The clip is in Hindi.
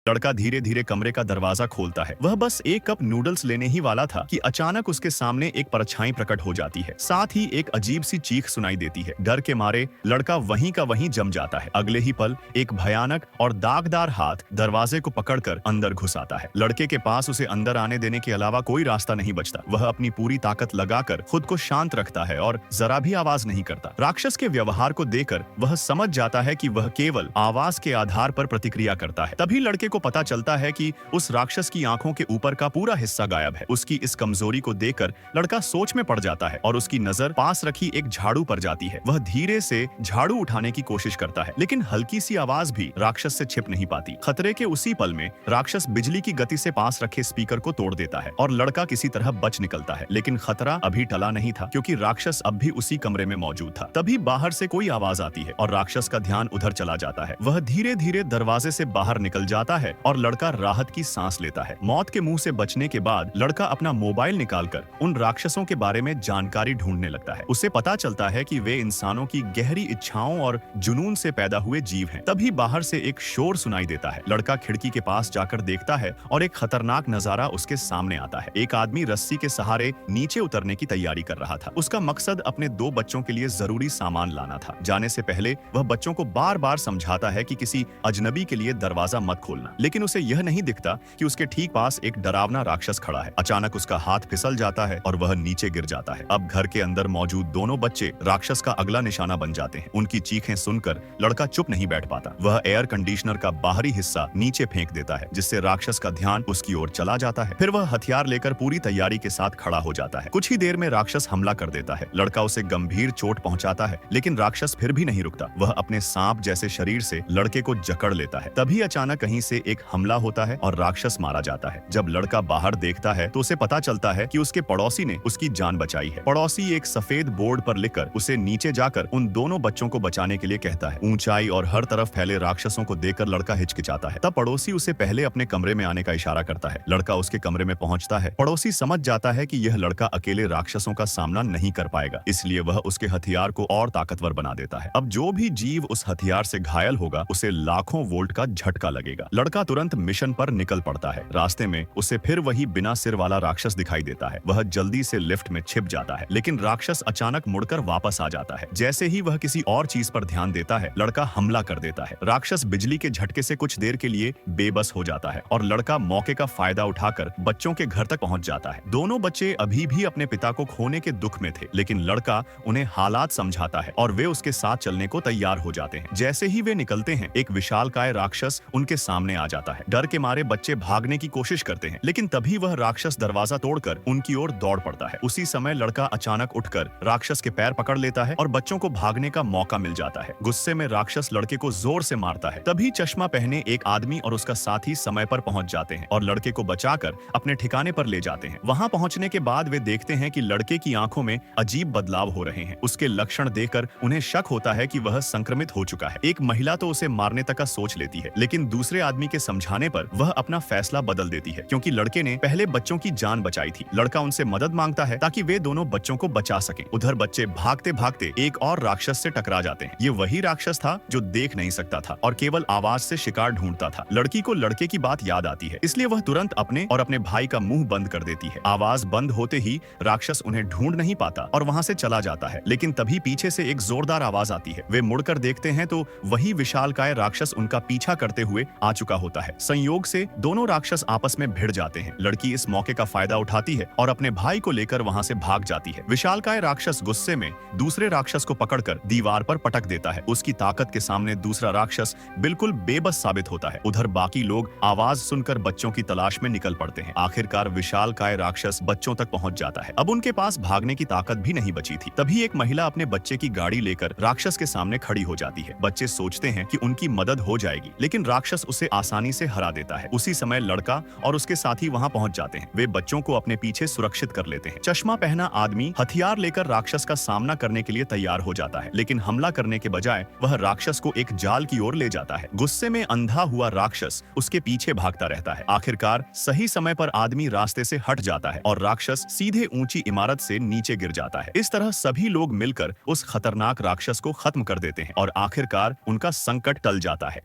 लड़का धीरे धीरे कमरे का दरवाजा खोलता है। वह बस एक कप नूडल्स लेने ही वाला था कि अचानक उसके सामने एक परछाई प्रकट हो जाती है। साथ ही एक अजीब सी चीख सुनाई देती है। डर के मारे लड़का वहीं का वहीं जम जाता है। अगले ही पल एक भयानक और दागदार हाथ दरवाजे को पकड़कर अंदर घुस आता है। लड़के के पास उसे अंदर आने देने के अलावा कोई रास्ता नहीं बचता। वह अपनी पूरी ताकत लगाकर खुद को शांत रखता है और जरा भी आवाज नहीं करता। राक्षस के व्यवहार को देखकर वह समझ जाता है कि वह केवल आवाज के आधार पर प्रतिक्रिया करता है। तभी लड़के को पता चलता है कि उस राक्षस की आंखों के ऊपर का पूरा हिस्सा गायब है। उसकी इस कमजोरी को देखकर लड़का सोच में पड़ जाता है और उसकी नजर पास रखी एक झाड़ू पर जाती है। वह धीरे से झाड़ू उठाने की कोशिश करता है, लेकिन हल्की सी आवाज भी राक्षस से छिप नहीं पाती। खतरे के उसी पल में राक्षस बिजली की गति से पास रखे स्पीकर को तोड़ देता है और लड़का किसी तरह बच निकलता है। लेकिन खतरा अभी टला नहीं था, क्योंकि राक्षस अब भी उसी कमरे में मौजूद था। तभी बाहर से कोई आवाज आती है और राक्षस का ध्यान उधर चला जाता है। वह धीरे धीरे दरवाजे से बाहर निकल जाता है और लड़का राहत की सांस लेता है। मौत के मुंह से बचने के बाद लड़का अपना मोबाइल निकालकर उन राक्षसों के बारे में जानकारी ढूंढने लगता है। उसे पता चलता है कि वे इंसानों की गहरी इच्छाओं और जुनून से पैदा हुए जीव हैं। तभी बाहर से एक शोर सुनाई देता है। लड़का खिड़की के पास जाकर देखता है और एक खतरनाक नजारा उसके सामने आता है। एक आदमी रस्सी के सहारे नीचे उतरने की तैयारी कर रहा था। उसका मकसद अपने 2 बच्चों के लिए जरूरी सामान लाना था। जाने से पहले वह बच्चों को बार बार समझाता है कि किसी अजनबी के लिए दरवाजा मत खोलना, लेकिन उसे यह नहीं दिखता कि उसके ठीक पास एक डरावना राक्षस खड़ा है। अचानक उसका हाथ फिसल जाता है और वह नीचे गिर जाता है। अब घर के अंदर मौजूद दोनों बच्चे राक्षस का अगला निशाना बन जाते हैं। उनकी चीखें सुनकर लड़का चुप नहीं बैठ पाता। वह एयर कंडीशनर का बाहरी हिस्सा नीचे फेंक देता है, जिससे राक्षस का ध्यान उसकी ओर चला जाता है। फिर वह हथियार लेकर पूरी तैयारी के साथ खड़ा हो जाता है। कुछ ही देर में राक्षस हमला कर देता है। लड़का उसे गंभीर चोट पहुंचाता है, लेकिन राक्षस फिर भी नहीं रुकता। वह अपने सांप जैसे शरीर से लड़के को जकड़ लेता है। तभी अचानक कहीं से एक हमला होता है और राक्षस मारा जाता है। जब लड़का बाहर देखता है तो उसे पता चलता है कि उसके पड़ोसी ने उसकी जान बचाई है। पड़ोसी एक सफेद बोर्ड पर लिखकर उसे नीचे जाकर उन दोनों बच्चों को बचाने के लिए कहता है। ऊंचाई और हर तरफ फैले राक्षसों को देखकर लड़का हिचकिचाता है। तब पड़ोसी उसे पहले अपने कमरे में आने का इशारा करता है। लड़का उसके कमरे में पहुंचता है। पड़ोसी समझ जाता है कि यह लड़का अकेले राक्षसों का सामना नहीं कर पाएगा, इसलिए वह उसके हथियार को और ताकतवर बना देता है। अब जो भी जीव उस हथियार से घायल होगा उसे लाखों वोल्ट का झटका लगेगा। लड़का तुरंत मिशन पर निकल पड़ता है। रास्ते में उसे फिर वही बिना सिर वाला राक्षस दिखाई देता है। वह जल्दी से लिफ्ट में छिप जाता है, लेकिन राक्षस अचानक मुड़कर वापस आ जाता है। जैसे ही वह किसी और चीज पर ध्यान देता है, लड़का हमला कर देता है। राक्षस बिजली के झटके से कुछ देर के लिए बेबस हो जाता है और लड़का मौके का फायदा उठाकर बच्चों के घर तक पहुंच जाता है। दोनों बच्चे अभी भी अपने पिता को खोने के दुख में थे, लेकिन लड़का उन्हें हालात समझाता है और वे उसके साथ चलने को तैयार हो जाते हैं। जैसे ही वे निकलते हैं, एक विशालकाय राक्षस उनके सामने आ जाता है। डर के मारे बच्चे भागने की कोशिश करते हैं, लेकिन तभी वह राक्षस दरवाजा तोड़कर उनकी ओर दौड़ पड़ता है। उसी समय लड़का अचानक उठकर राक्षस के पैर पकड़ लेता है और बच्चों को भागने का मौका मिल जाता है। गुस्से में राक्षस लड़के को जोर से मारता है। तभी चश्मा पहने एक आदमी और उसका साथी समय पर पहुंच जाते हैं और लड़के को बचाकर अपने ठिकाने पर ले जाते हैं। वहां पहुंचने के बाद वे देखते हैं कि लड़के की आंखों में अजीब बदलाव हो रहे हैं। उसके लक्षण देखकर उन्हें शक होता है कि वह संक्रमित हो चुका है। एक महिला तो उसे मारने तक का सोच लेती है, लेकिन दूसरे आदमी के समझाने पर वह अपना फैसला बदल देती है, क्योंकि लड़के ने पहले बच्चों की जान बचाई थी। लड़का उनसे मदद मांगता है ताकि वे दोनों बच्चों को बचा सकें। उधर बच्चे भागते भागते एक और राक्षस से टकरा जाते हैं। ये वही राक्षस था जो देख नहीं सकता था और केवल आवाज से शिकार ढूंढता था। लड़की को लड़के की बात याद आती है, इसलिए वह तुरंत अपने और अपने भाई का मुंह बंद कर देती है। आवाज बंद होते ही राक्षस उन्हें ढूंढ नहीं पाता और वहां से चला जाता है, लेकिन तभी पीछे से एक जोरदार आवाज आती है। वे मुड़कर देखते हैं तो वही विशालकाय राक्षस उनका पीछा करते हुए आ चुका होता है। संयोग से दोनों राक्षस आपस में भिड़ जाते हैं। लड़की इस मौके का फायदा उठाती है और अपने भाई को लेकर वहां से भाग जाती है। विशालकाय राक्षस गुस्से में दूसरे राक्षस को पकड़कर दीवार पर पटक देता है। उसकी ताकत के सामने दूसरा राक्षस बिल्कुल बेबस साबित होता है। उधर बाकी लोग आवाज सुनकर बच्चों की तलाश में निकल पड़ते हैं। आखिरकार विशालकाय राक्षस बच्चों तक पहुंच जाता है। अब उनके पास भागने की ताकत भी नहीं बची थी। तभी एक महिला अपने बच्चे की गाड़ी लेकर राक्षस के सामने खड़ी हो जाती है। बच्चे सोचते हैं कि उनकी मदद हो जाएगी, लेकिन राक्षस उसे आसानी से हरा देता है। उसी समय लड़का और उसके साथी वहां पहुंच जाते हैं। वे बच्चों को अपने पीछे सुरक्षित कर लेते हैं। चश्मा पहना आदमी हथियार लेकर राक्षस का सामना करने के लिए तैयार हो जाता है, लेकिन हमला करने के बजाय वह राक्षस को एक जाल की ओर ले जाता है। गुस्से में अंधा हुआ राक्षस उसके पीछे भागता रहता है। आखिरकार सही समय पर आदमी रास्ते से हट जाता है और राक्षस सीधे ऊंची इमारत से नीचे गिर जाता है। इस तरह सभी लोग मिलकर उस खतरनाक राक्षस को खत्म कर देते हैं और आखिरकार उनका संकट टल जाता है।